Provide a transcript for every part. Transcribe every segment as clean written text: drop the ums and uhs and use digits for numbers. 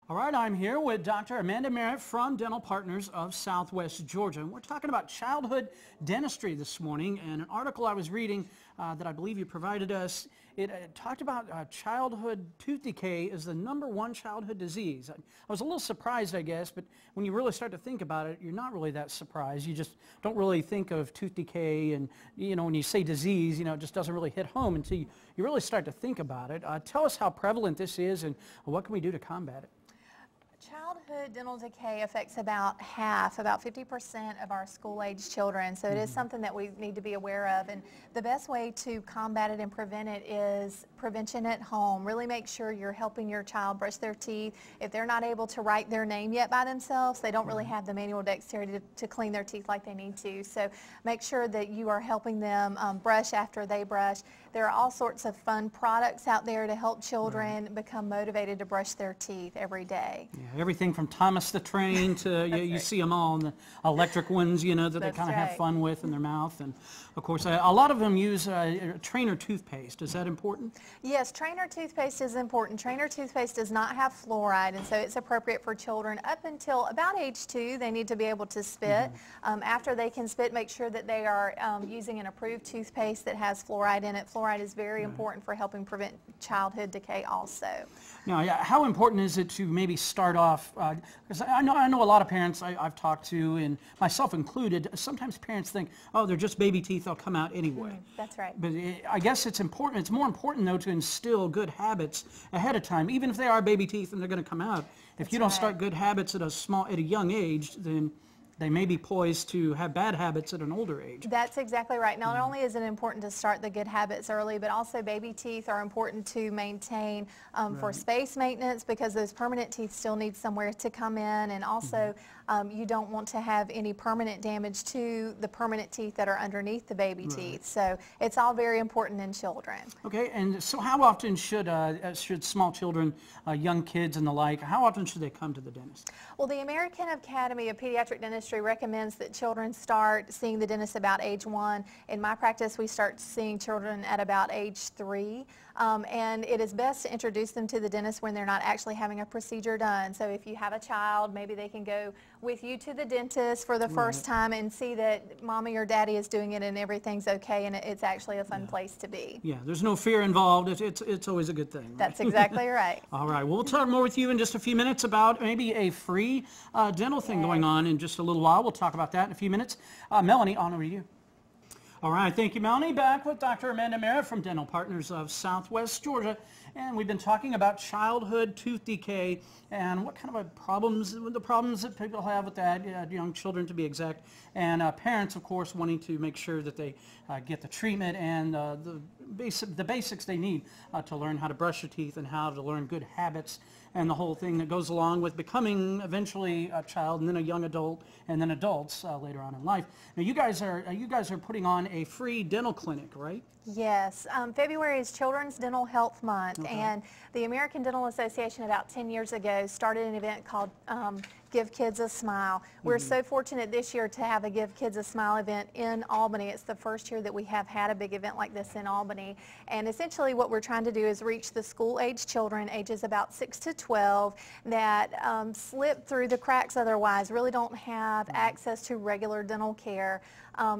All right, I'm here with Dr. Amanda Merritt from Dental Partners of Southwest Georgia, and we're talking about childhood dentistry this morning. And an article I was reading that I believe you provided us, it talked about childhood tooth decay is the #1 childhood disease. I was a little surprised, I guess, but when you really start to think about it, you're not really that surprised. You just don't really think of tooth decay, and when you say disease, it just doesn't really hit home until you really start to think about it. Tell us how prevalent this is, and what can we do to combat it? Childhood dental decay affects about 50% of our school-age children, so it is something that we need to be aware of. And the best way to combat it and prevent it is prevention at home. Really make sure you're helping your child brush their teeth. If they're not able to write their name yet by themselves, they don't really have the manual dexterity to clean their teeth like they need to. So make sure that you are helping them brush after they brush. There are all sorts of fun products out there to help children become motivated to brush their teeth every day. Yeah, everything from Thomas the Train to you see them all, and the electric ones, that they kind of have fun with in their mouth. And of course, a lot of them use Trainer toothpaste. Is that important? Yes, Trainer toothpaste is important. Trainer toothpaste does not have fluoride, and so it's appropriate for children up until about age 2. They need to be able to spit. After they can spit, make sure that they are using an approved toothpaste that has fluoride in it. Fluoride is very important for helping prevent childhood decay also. Now, how important is it to maybe start off, because I know a lot of parents I've talked to, and myself included, sometimes parents think, oh, they're just baby teeth, they'll come out anyway. That's right. But I guess it's more important, though, to instill good habits ahead of time, even if they are baby teeth and they're going to come out. If you don't start good habits at a young age, then they may be poised to have bad habits at an older age. That's exactly right. Not only is it important to start the good habits early, but also baby teeth are important to maintain for space maintenance, because those permanent teeth still need somewhere to come in, and also you don't want to have any permanent damage to the permanent teeth that are underneath the baby teeth. So it's all very important in children. Okay, and so how often should small children, young kids and the like, how often should they come to the dentist? Well, the American Academy of Pediatric Dentistry recommends that children start seeing the dentist about age 1. In my practice, we start seeing children at about age 3. And it is best to introduce them to the dentist when they're not actually having a procedure done. So if you have a child, maybe they can go with you to the dentist for the first time and see that mommy or daddy is doing it and everything's okay, and it's actually a fun place to be. Yeah, there's no fear involved. It's always a good thing. Right? That's exactly right. All right, well, we'll talk more with you in just a few minutes about maybe a free dental thing going on in just a little while. We'll talk about that in a few minutes. Melanie, on over to you. All right, thank you, Melanie. Back with Dr. Amanda Merritt from Dental Partners of Southwest Georgia, and we've been talking about childhood tooth decay and what kind of the problems that people have with that, young children to be exact, and parents, of course, wanting to make sure that they get the treatment and the basics they need to learn how to brush your teeth and how to learn good habits, and the whole thing that goes along with becoming eventually a child and then a young adult and then adults later on in life. Now, you guys are putting on a free dental clinic, right? Yes. February is Children's Dental Health Month, and the American Dental Association about 10 years ago started an event called Give Kids a Smile. We're so fortunate this year to have a Give Kids a Smile event in Albany. It's the first year that we have had a big event like this in Albany. And essentially what we're trying to do is reach the school-age children, ages about 6 to 12, that slip through the cracks otherwise, really don't have access to regular dental care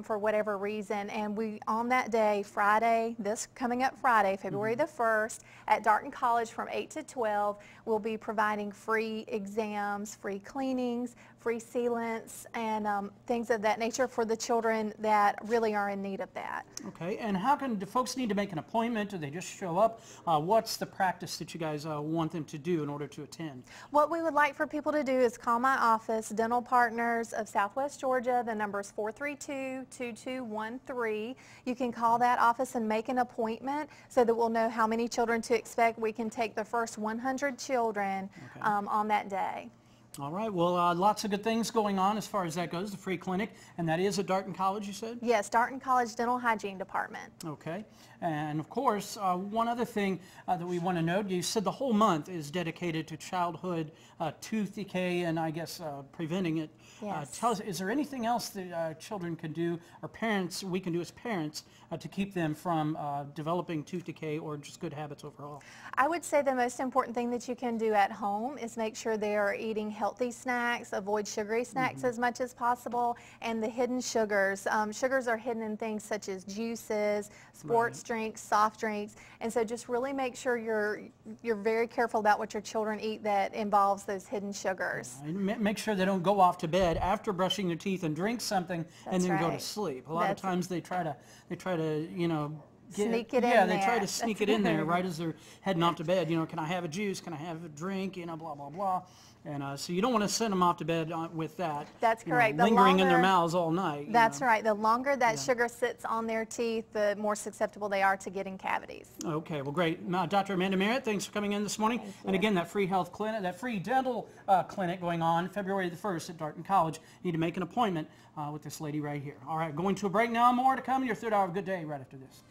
for whatever reason. And we, on that day, Friday, this coming up Friday, February the 1st, at Darton College from 8 to 12, we'll be providing free exams, free cleanings, free sealants, and things of that nature for the children that really are in need of that. Okay, and do folks need to make an appointment? Do they just show up? What's the practice that you guys want them to do in order to attend? What we would like for people to do is call my office, Dental Partners of Southwest Georgia. The number is 432-2213. You can call that office and make an appointment so that we'll know how many children to expect. We can take the first 100 children on that day. All right, well, lots of good things going on as far as that goes, the free clinic, and that is at Darton College, you said? Yes, Darton College Dental Hygiene Department. Okay, and of course, one other thing that we want to note, you said the whole month is dedicated to childhood tooth decay and I guess preventing it. Yes. Tell us, is there anything else that children can do, or parents, we can do as parents, to keep them from developing tooth decay or just good habits overall? I would say the most important thing that you can do at home is make sure they are eating healthy snacks, avoid sugary snacks as much as possible, and the hidden sugars. Sugars are hidden in things such as juices, sports drinks, soft drinks, and so just really make sure you're very careful about what your children eat that involves those hidden sugars. Make sure they don't go off to bed after brushing their teeth and drink something and then go to right. sleep. A lot of times they try to, you know, Sneak it in yeah, there. they try to sneak it in there right as they're heading off to bed. You know, can I have a juice? Can I have a drink? You know, blah, blah, blah. And so you don't want to send them off to bed with that. That's correct. Lingering in their mouths all night. That's right. The longer that sugar sits on their teeth, the more susceptible they are to getting cavities. Okay, well, great. Dr. Amanda Merritt, thanks for coming in this morning. And again, that free health clinic, that free dental clinic going on February the 1st at Darton College. You need to make an appointment with this lady right here. All right, going to a break now. More to come in your third hour of Good Day right after this.